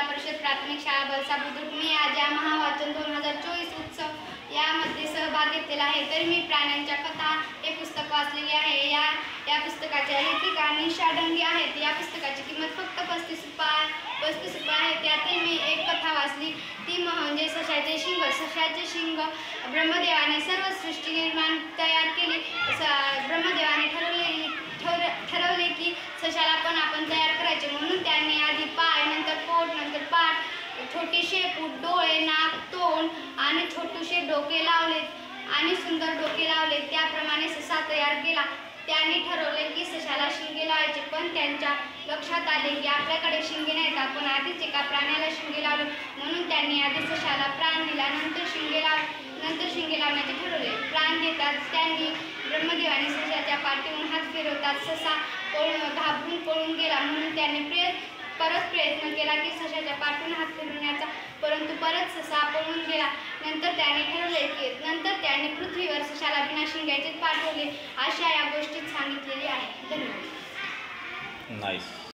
परिषद प्राथमिक शाळा बलसा बुद्रुक मी आज या महावाचन 2024 उत्सव यामध्ये सहभाग घेतलेला आहे। तर मी प्राण्यांच्या कथा हे पुस्तक वाचलेले आहे। या पुस्तकाच्या लेखिका निशा डंगे आहेत। या पुस्तकाची किंमत फक्त 35 रुपये आहे। त्यातील मी एक कथा वाचली ती म्हणजे सशाचे शिंग। सशाचे शिंग ब्रह्मदेवाने सर्व सृष्टी निर्माण तयार केली। ब्रह्मदेवाने ठरवले की सशाला पण आपण तयार करायचे, म्हणून त्यांनी आधी पाय, नंतर पोट, नंतर पाठ, छोटी शेपूट, डोळे, नाक, तोंड आणि छोटेसे डोके लावले आणि सुंदर डोके लावले। त्याप्रमाणे ससा तयार केला। त्यांनी ठरवले की सशाला शिंगे लावायचे, पण त्यांच्या लक्षात आले की आपल्याकडे शिंगे नाहीत, आपण आधीच एका प्राण्याला शिंगे लावले, म्हणून त्यांनी आधी सशाला प्राण दिला, नंतर शिंगे लावण्याचे ठरवले। प्राण देताच त्यांनी ब्रह्मदेवाने सशाच्या पाठीवरून हात फिरवतात ससा घाबरून पळून गेला, म्हणून त्यांनी परत प्रयत्न केला की सशाच्या पाठून हात फिरवण्याचा, परंतु परत ससा पळून गेला। नंतर त्यांनी पृथ्वीवर सशाला बिना शिंग्याचेच पाठवले। अशा या गोष्टीत सांगितलेली आहे। धन्यवाद। नाईस।